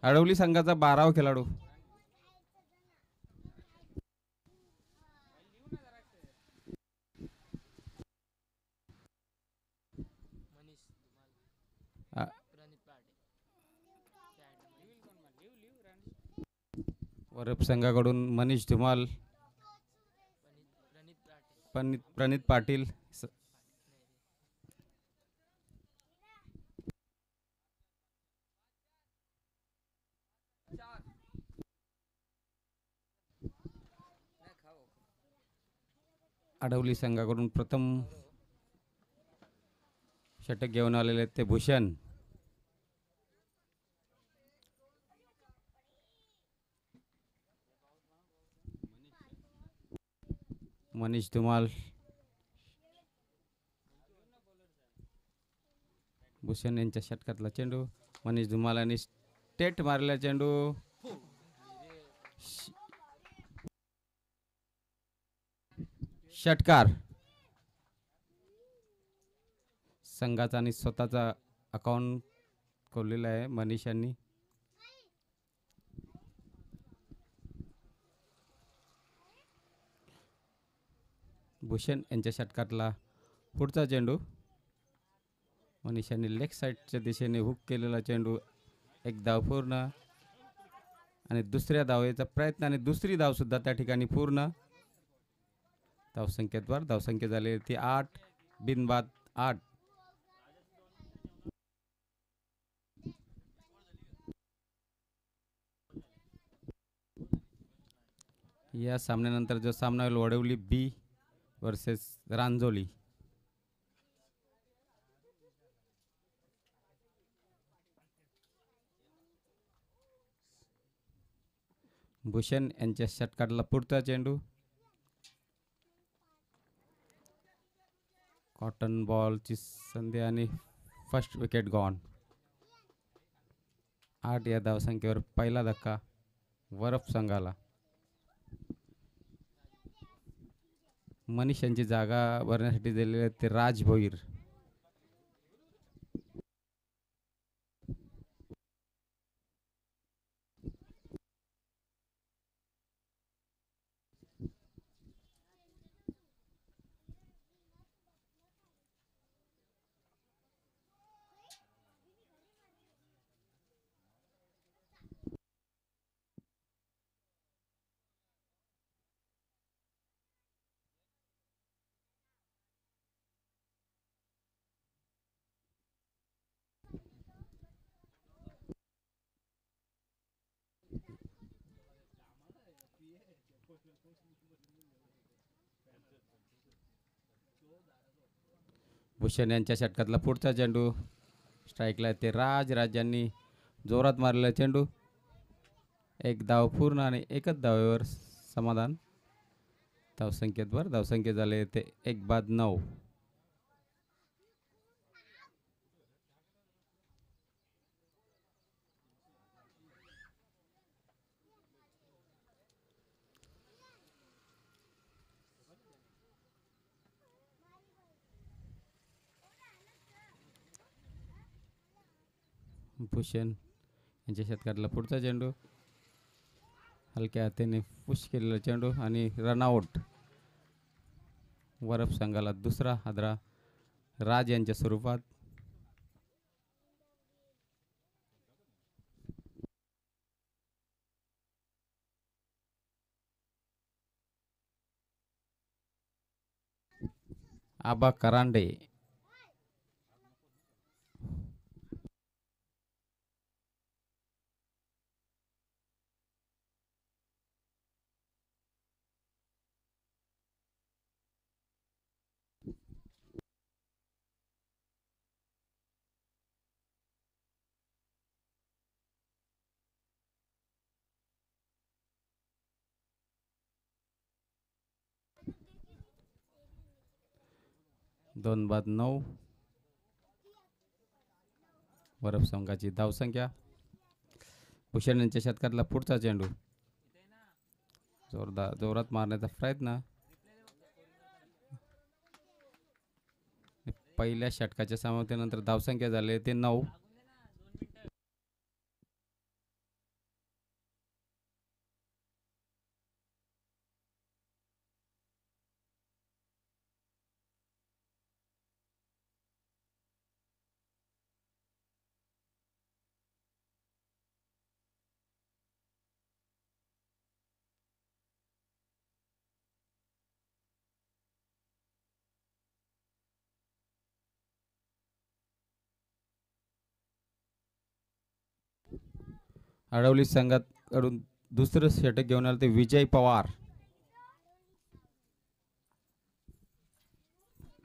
अडवली संघाचा 12वा खेळाडू अ- वरप संघाकडून मनीष धुमाल, प्रणित पाटील, अडवली संघाकडून प्रथम षटक घेऊन आलेले ते भूषण. मनीष धुमाल, भूषण यांच्या षटकातला चेंडू. मनीष धुमाल यांनी स्टेट मारला चेंडू. षटकार. संघाचा आणि स्वतःचा अकाउंट खोललेला आहे मनीष यांनी. भूषण यांच्या षटकातला पुढचा चेंडू. मनीष यांनी लेग साईडच्या दिशेने हुक केलेला चेंडू. एक धाव पूर्ण आणि दुसऱ्या धावेचा प्रयत्न आणि दुसरी धाव सुद्धा त्या ठिकाणी पूर्ण. धावसंख्येद्वार धावसंख्या झाली ती 8 बिनबाद 8. या सामन्यानंतर जो सामना होईल वडवली बी वर्सेस रांजोली. भूषण यांच्या षटकातला पुढचा चेंडू. कॉटन बॉलची संधी आणि फर्स्ट विकेट गॉन. 8 या धावसंख्येवर पहिला धक्का वरफ संघाला. मनीष यांची जागा भरण्यासाठी दिलेले ते राज भोईर. भूषण यांच्या षटकातला पुढचा चेंडू. स्ट्राईकला ते राज यांनी जोरात मारलेला चेंडू. एक धाव पूर्ण आणि एकच धावेवर समाधान. धावसंख्येवर धावसंख्या झाले ते 1 बाद 9. भूषण यांच्या षटकातला पुढचा चेंडू. हलक्या हाताने पुश केलेला चेंडू आणि रनआउट. वरफ संघाला दुसरा हादरा राज यांच्या स्वरूपात. आबा करांडे. दोन बाद 9. वरफ संघाची धावसंख्या. भूषण यांच्या षटकातला पुढचा चेंडू. जोरात मारण्याचा प्रयत्न. पहिल्या षटकाच्या समाप्तीनंतर धावसंख्या झाली ते 9. अडवली संघाकडून दुसरं षटक घेऊन आलं ते विजय पवार.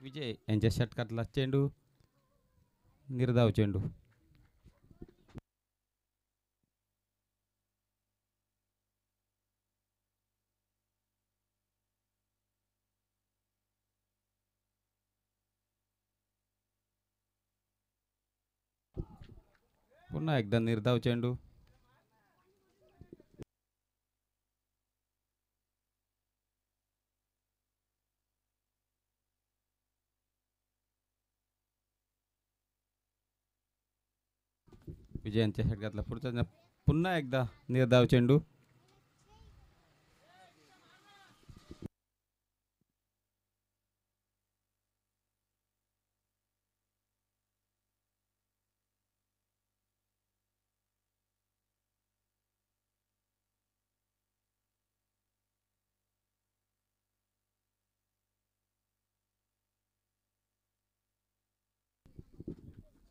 विजय यांच्या षटकातला चेंडू, निर्धाव चेंडू. पुन्हा एकदा निर्धाव चेंडू. विजय यांच्या षटकातला पुढचा पुन्हा एकदा निर्धाव चेंडू.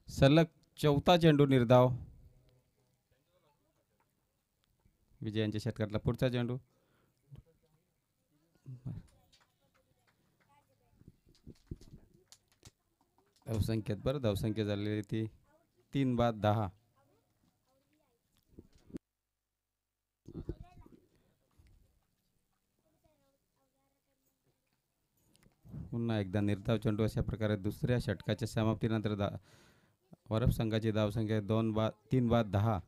सलग चौथा चेंडू निर्धाव. विजय यांच्या षटकातला पुढचा चेंडू. धावसंख्येत बरं धावसंख्या झालेली ती 3-10. पुन्हा एकदा निर्धाव चेंडू. अशा प्रकारे दुसऱ्या षटकाच्या समाप्तीनंतर वरफ संघाची धावसंख्या 3-10.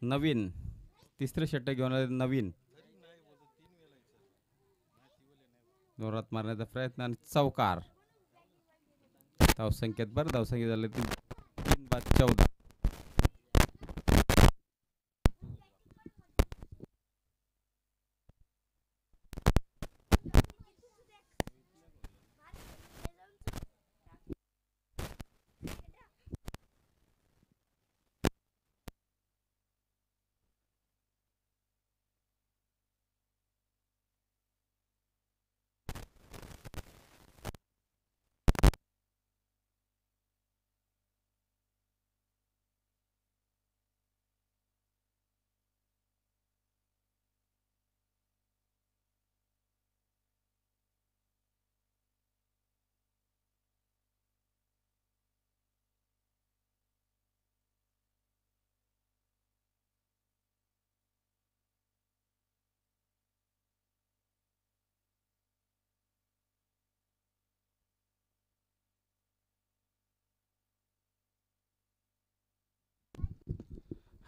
नवीन तिसरे षटक घेऊन आले नवीन. जोरात मारण्याचा प्रयत्न आणि चौकार. धावसंख्येत बरं धावसंख्या झाली 3-14.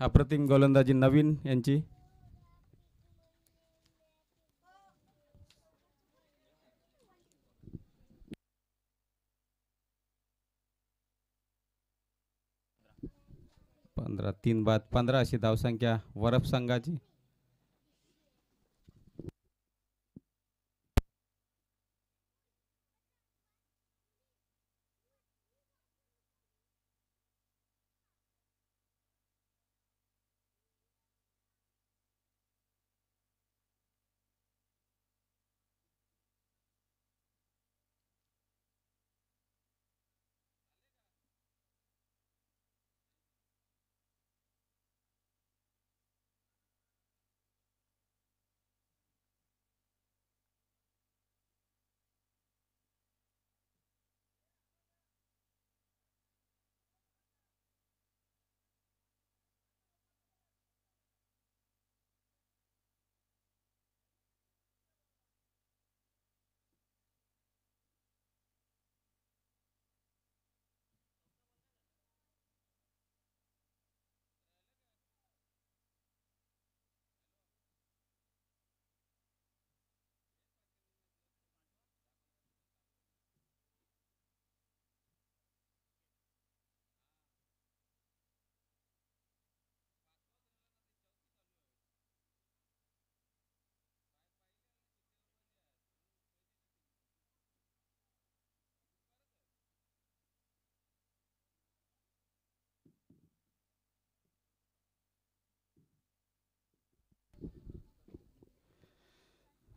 अप्रतिम गोलंदाजी नवीन यांची. पंधरा 3-15 अशी धावसंख्या वरफ संघाची.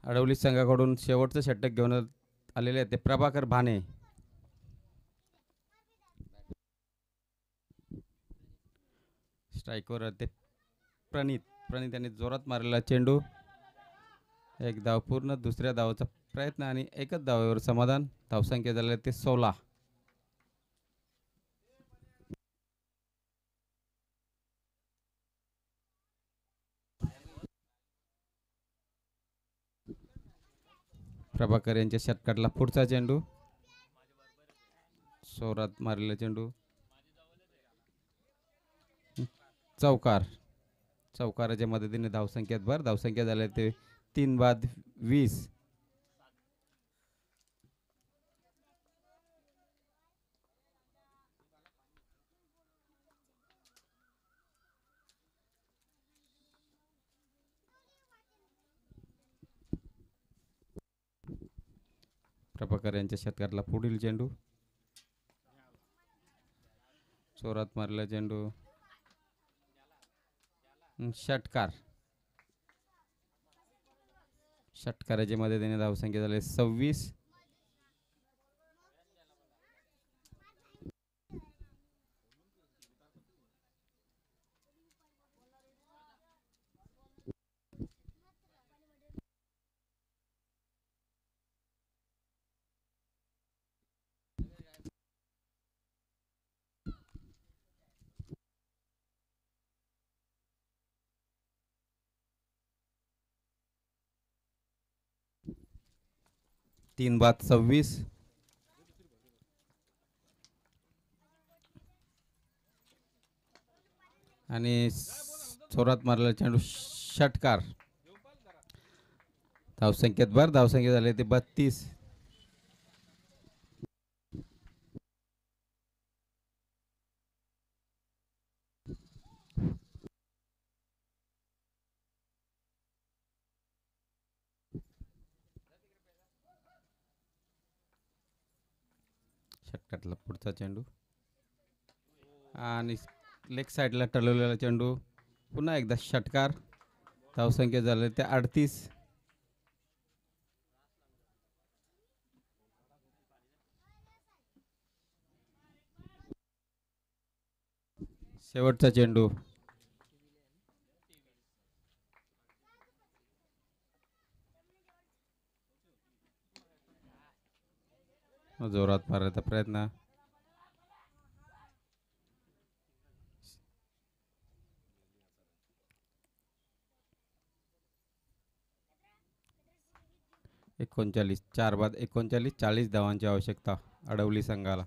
अडवली संघाकडून शेवटचं षटक घेऊन आलेले आहेत ते प्रभाकर भाने. स्ट्राईकवर ते प्रणित यांनी जोरात मारलेला चेंडू. एक धाव पूर्ण. दुसऱ्या धावाचा प्रयत्न आणि एकच धावावर समाधान. धावसंख्या झाले ते 16. प्रभाकर यांच्या षटकातला पुढचा चेंडू. जोरात मारलेला चेंडू. चौकाराच्या मदतीने धावसंख्येत भर. धावसंख्या झाले ते 3 बाद 20. प्रभाकर यांच्या षटकातला पुढील चेंडू. जोरात मारलेला चेंडू. षटकाराच्या मदतीने धावसंख्या झाले 26. तीन बाद 26. आणि जोरात मारलेला चेंडू. षटकार. धावसंख्येत भर. धावसंख्या झाली ते 32. षटकातला पुढचा चेंडू आणि लेग साईडला टळवलेला चेंडू. पुन्हा एकदा षटकार. धावसंख्या झाले ते 38. शेवटचा चेंडू. जोरात मारायचा प्रयत्न. एकोणचाळीस. 4 बाद 39. 40 धावांची आवश्यकता अडवली संघाला.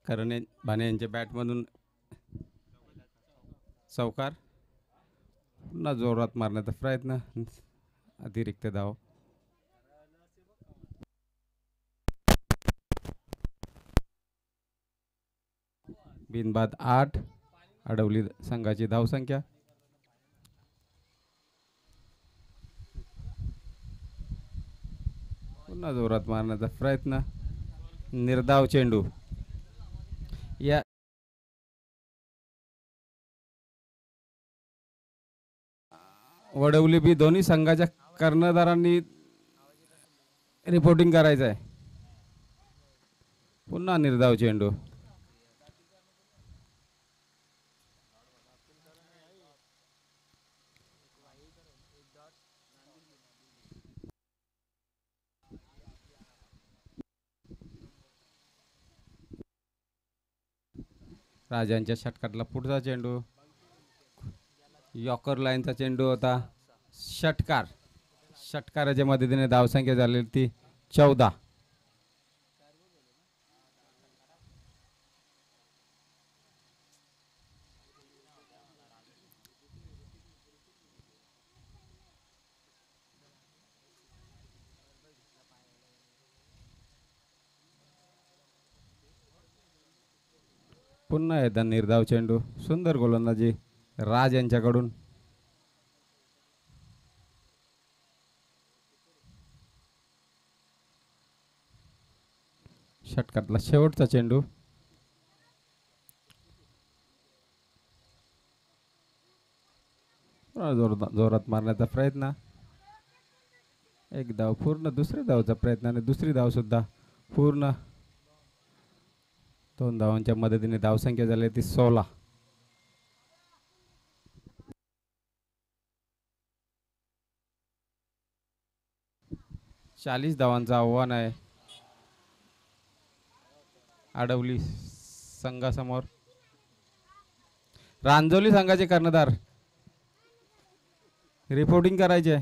कारण भाने यांच्या बॅटमधून चौकार. पुन्हा जोरात मारण्याचा प्रयत्न, अतिरिक्त धाव. बिनबाद 8. अडवली संघाची धावसंख्या. पुन्हा जोरात मारण्याचा प्रयत्न, निर्धाव चेंडू. या वडवली बी दोन्ही संघाच्या कर्णधारांनी रिपोर्टिंग करायचं आहे. पुन्हा निर्धाव चेंडू. राजांच्या षटकातला पुढचा चेंडू. यॉकर लाईनचा चेंडू होता. षटकार. षटकाराच्या मदतीने धावसंख्या झालेली ती 14. पुन्हा एकदा निर्धाव चेंडू. सुंदर गोलंदाजी राज यांच्याकडून. षटकातला शेवटचा चेंडू. जोरात मारण्याचा प्रयत्न. एक धाव पूर्ण. दुसऱ्या धावचा प्रयत्न आणि दुसरी धाव सुद्धा पूर्ण. 2 धावांच्या मदतीने धावसंख्या झाली ती 16. चाळीस धावांचं आव्हान आहे अडवली संघासमोर. रांजोली संघाचे कर्णधार रिपोर्टिंग करायचे.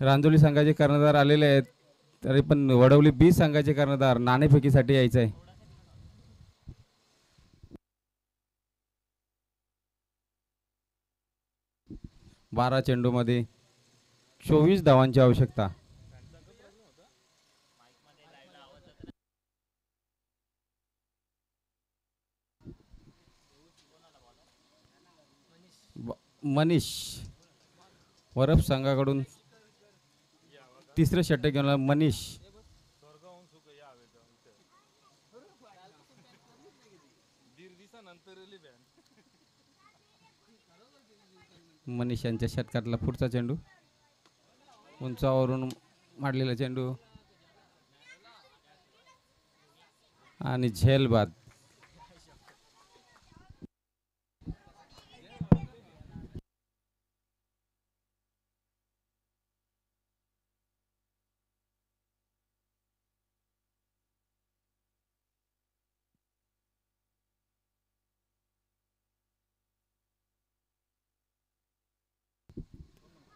रांजोली संघाचे कर्णधार आलेले आहेत, तरी पण वडवली बी संघाचे कर्णधार नाणेफेकीसाठी यायचं आहे. बारा चेंडूमध्ये 24 धावांची आवश्यकता. मनीष वरफ संघाकडून तिसरे षटक घेऊन मनीष. मनीष यांच्या षटकातला पुढचा चेंडू. उंचावरून मारलेला चेंडू आणि झेलबाद.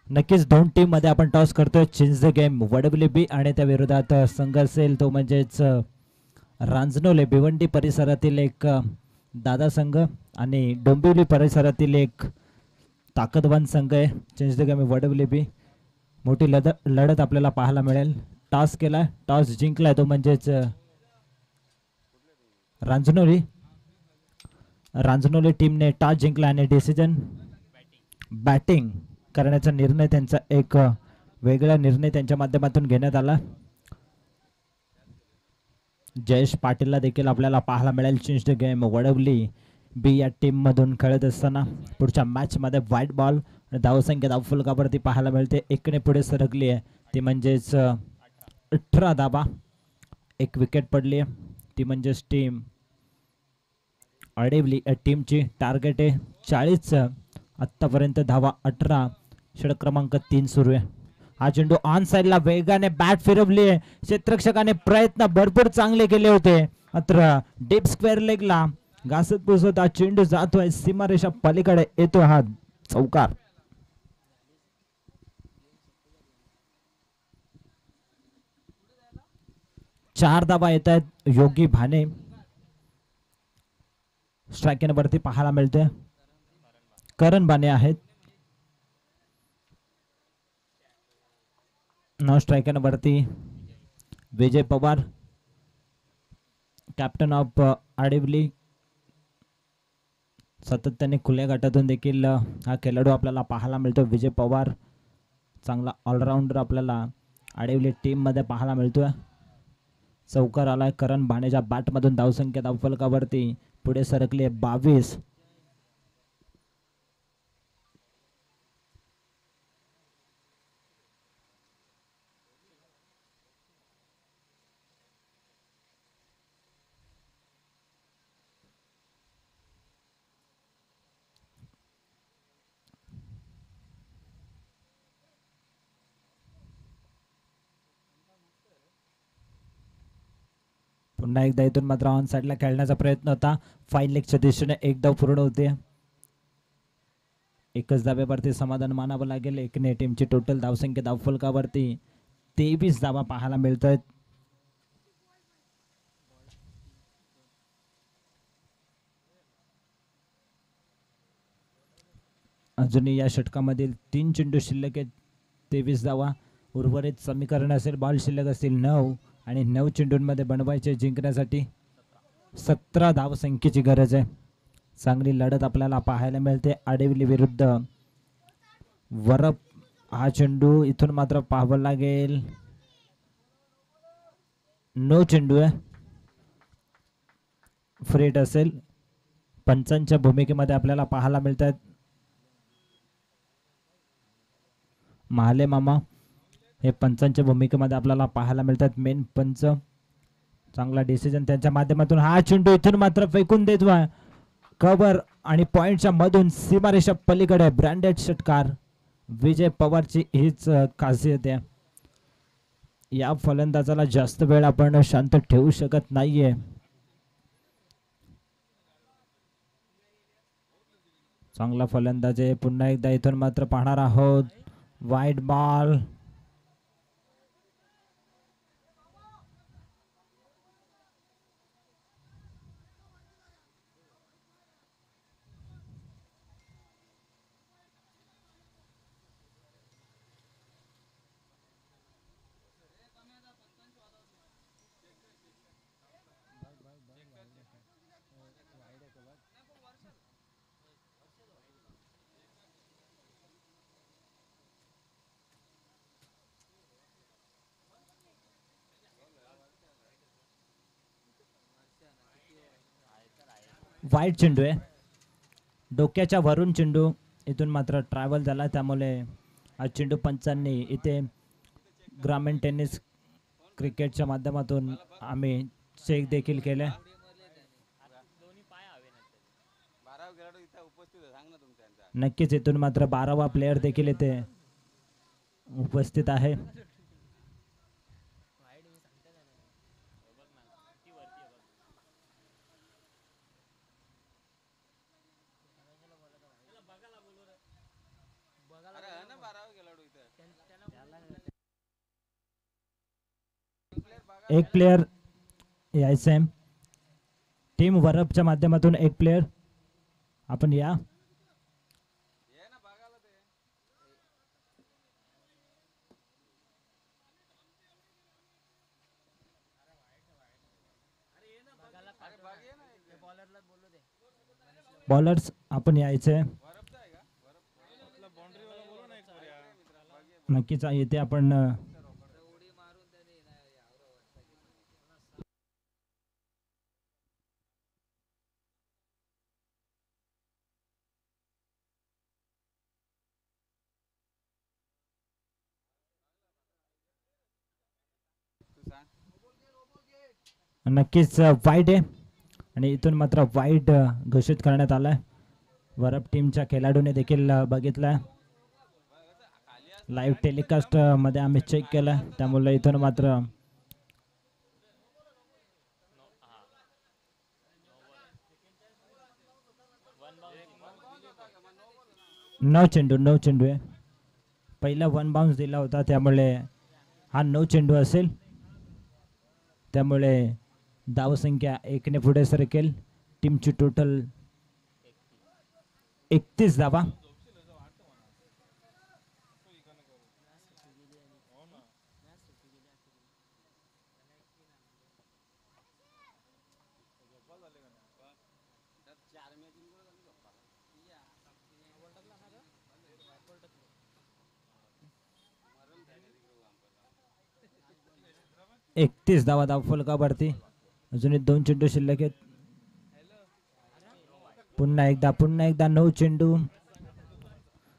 नक्कीच दोन टीम मध्ये आपण टॉस करतोय. चेंज द गेम वडवली आणि त्या विरोधात संघ असेल तो म्हणजेच रांजनोले भिवंडी परिसरातील एक दादा संघ आणि डोंबिवली परिसरातील एक ताकदवान संघ आहे. Change the game Wadavali. मोठी लढत आपल्याला पाहायला मिळेल. टॉस केला, टॉस जिंकलाय तो म्हणजेच रांजनोली टीमने टॉस जिंकला आणि डिसिजन बॅटिंग करण्याचा निर्णय त्यांचा एक वेगळा निर्णय त्यांच्या माध्यमातून घेण्यात आला. जयेश पाटीलला देखील आपल्याला पाहायला मिळेल. चेंज द गेम वडवली बी या टीम मधून खेळत असताना पुढच्या मॅच मध्ये व्हाईट बॉल धावसंख्या धावफलकावरती पाहायला मिळते. एकने पुढे सरकली आहे ती म्हणजेच 18 धावा. एक विकेट पडली आहे ती म्हणजेच टीम अडवली टीमची टार्गेट आहे 40. आत्तापर्यंत धावा 18. षटक क्रमांक 3 सुरू आहे. हा चेंडू ऑन साइडला वेगाने बॅट फिरवली आहे. क्षेत्ररक्षकाने प्रयत्न भरपूर चांगले केले होते, मात्र डीप स्क्वेअर लेगला घासत पुसत हा चेंडू जातोय सीमारेषा पलीकडे येतो. हा चौकार. 4 धावा येत आहेत योगी भाने स्ट्राईक वरती पाहायला मिळतोय. करण बाने आहेत. नाव स्ट्राईक वरती विजय पवार कॅप्टन ऑफ आडिवली. सातत्याने खुल्या गटातून देखील हा खेळाडू आपल्याला पाहायला मिळतो. विजय पवार चांगला ऑलराऊंडर आपल्याला आडिवली टीम मध्ये पाहायला मिळतोय. चौकार आलाय करण बाणेच्या बॅटमधून. धावसंख्या धावफलकावरती पुढे सरकली 22. पुन्हा एकदा इथून मात्र ऑन साइडला खेळण्याचा प्रयत्न होता. फाईन लेगच्या दिशेने एक धाव पूर्ण होते. एकच धाब्यावरती समाधान मानावं लागेल. एकने टीमची टोटल धावसंख्या धावफलकावरती 23 धावा पाहायला मिळत आहेत. अजूनही या षटकामधील 3 चेंडू शिल्लक आहेत. 23 धावा. उर्वरित समीकरण असेल बॉल शिल्लक असतील 9 आणि 9 चेंडूंमध्ये बनवायचे जिंकण्यासाठी 17 धावसंख्येची गरज आहे. चांगली लढत आपल्याला पाहायला मिळते आडिवली विरुद्ध वरप. हा चेंडू इथून मात्र पाहावं लागेल. 9 चेंडू आहे. फ्रेट असेल. पंचांच्या भूमिकेमध्ये आपल्याला पाहायला मिळतात महाले मामा हे पंचांच्या भूमिकेमध्ये आपल्याला पाहायला मिळतात. मेन पंच. चांगला डिसिजन त्यांच्या माध्यमातून. हा चेंडू इथून मात्र फेकून देतो कव्हर आणि पॉइंटच्या मधून सीमारेषा पलीकडे ब्रँडेड षटकार. विजय पवारची हीच खासियत आहे. या फलंदाजाला जास्त वेळ आपण शांत ठेवू शकत नाहीये. चांगला फलंदाज आहे. पुन्हा एकदा इथून मात्र पाहणार आहोत वाईड बॉल. वाईट चेंडू आहे. डोक्याच्या वरून चेंडू इथून मात्र ट्रॅव्हल झाला. त्यामुळे हा चेंडू पंचांनी इथे ग्रामीण टेनिस क्रिकेटच्या माध्यमातून आम्ही चेक देखील केले. नक्कीच इथून मात्र 12वा प्लेयर देखील इथे उपस्थित आहे. एक प्लेयर यायचंय. टीम वरपच्या माध्यमातून एक प्लेयर आपण या. बॉलर्स आपण यायचंय. नक्कीच येते आपण. नक्कीच वाईड आहे आणि इथून मात्र वाईड घोषित करण्यात आलाय. वरप टीमच्या खेळाडूने देखील बघितलाय. लाईव्ह टेलिकास्ट मध्ये आम्ही चेक केलं. त्यामुळे इथून मात्र नऊ चेंडू आहे. पहिला 1 बाउन्स दिला होता त्यामुळे हा 9 चेंडू असेल. त्यामुळे धावसंख्या 1 ने पुढे सरकेल. टीमची टोटल 31 धावा. एकतीस धावा धावफलकावरती. अजून 2 चेंडू शिल्लक आहेत. पुन्हा एकदा 9 चेंडू.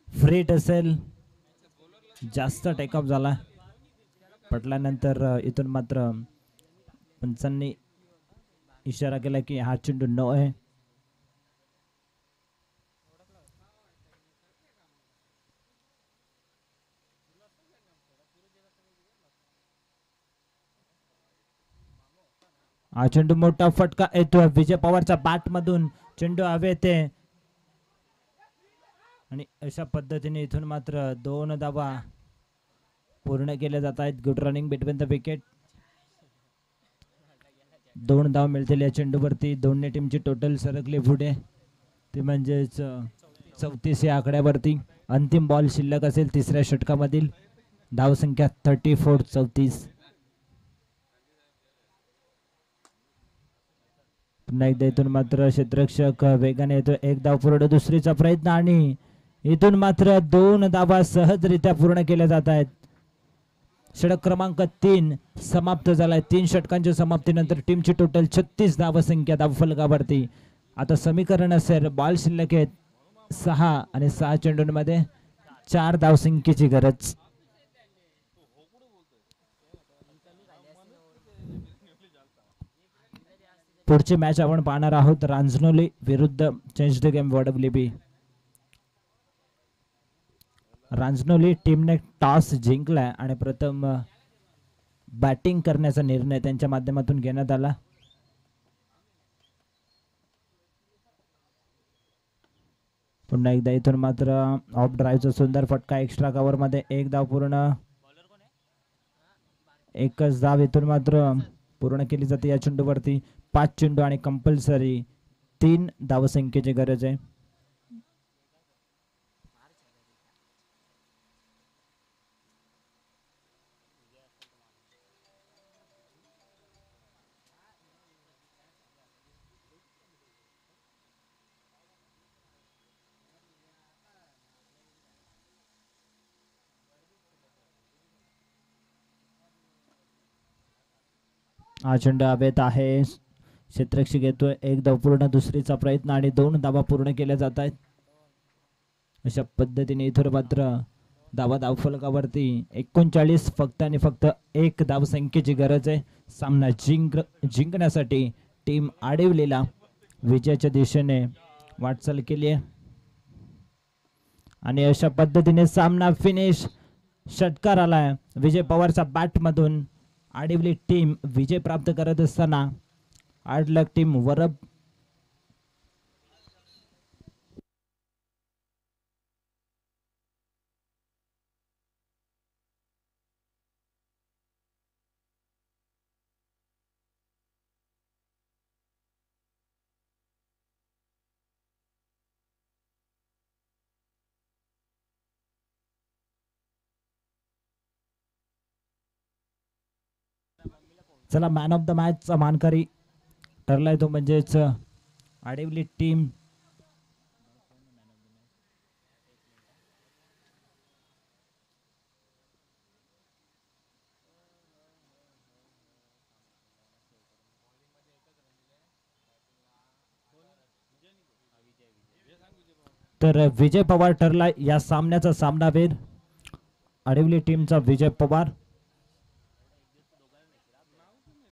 फ्रीट असेल. जास्त टेकअप झाला. पटल्यानंतर इथून मात्र पंचांनी इशारा केला की हा चेंडू 9 आहे. हा चेंडू मोठा फटका येतोय विजय पवारच्या बॅट मधून. चेंडू हवे ते आणि अशा पद्धतीने इथून मात्र 2 धावा पूर्ण केल्या जात आहेत. Good running between the wicket. 2 धाव मिळतील या चेंडूवरती. दोन्ही टीमची टोटल सरकली पुढे. ते म्हणजेच 34 या आकड्यावरती. अंतिम बॉल शिल्लक असेल तिसऱ्या षटकामधील. धावसंख्या 34-34. पुन्हा एकदा इथून मात्र क्षेत्ररक्षक वेगाने येतो. 1 धाव पूर्ण. दुसरीचा प्रयत्न आणि इथून मात्र 2 धावा सहजरित्या पूर्ण केल्या जात आहेत. षटक क्रमांक 3 समाप्त झालाय. 3 षटकांच्या समाप्तीनंतर टीमची टोटल 36 धावसंख्या धावफलकावरती. आता समीकरण असेल बॉल शिल्लक आहेत 6 आणि 6 चेंडूंमध्ये 4 धावसंख्येची गरज. पुढची मॅच आपण पाहणार आहोत रांजनोली विरुद्ध change the game WB. Ranjnoli टीमने टॉस जिंकलाय आणि प्रथम बॅटिंग करण्याचा निर्णय त्यांच्या माध्यमातून घेण्यात आला. पुन्हा एकदा इथून मात्र ऑफ ड्राईव्हचा सुंदर फटका. एक्स्ट्रा कव्हर मध्ये 1 धाव पूर्ण. एकच धाव इथून मात्र पूर्ण केली जाते या चेंडूवरती. 5 चेंडू आणि कंपल्सरी 3 धावसंख्येची गरज आहे. हा चेंडू हवेत आहे. क्षेत्ररक्षक येतोय. 1 धाव पूर्ण. दुसरीचा प्रयत्न आणि 2 धावा पूर्ण केल्या जात आहेत. अशा पद्धतीने इथून मात्र धावा धावफलकावरती 39 फक्त आणि फक्त 1 धावसंख्येची गरज आहे. सामना जिंकण्यासाठी टीम आडिवलीला विजयाच्या दिशेने वाटचाल केली आहे आणि अशा पद्धतीने सामना फिनिश. षटकार आलाय विजय पवारच्या बॅट मधून. आडिवली टीम विजय प्राप्त करत असताना आडलक टीम वरब चला मॅन ऑफ द मॅच चा मानकरी ठरलाय तो म्हणजेच आडिवली टीम. तर विजय पवार ठरला या सामन्याचा सामनावीर. आडिवली टीमचा विजय पवार.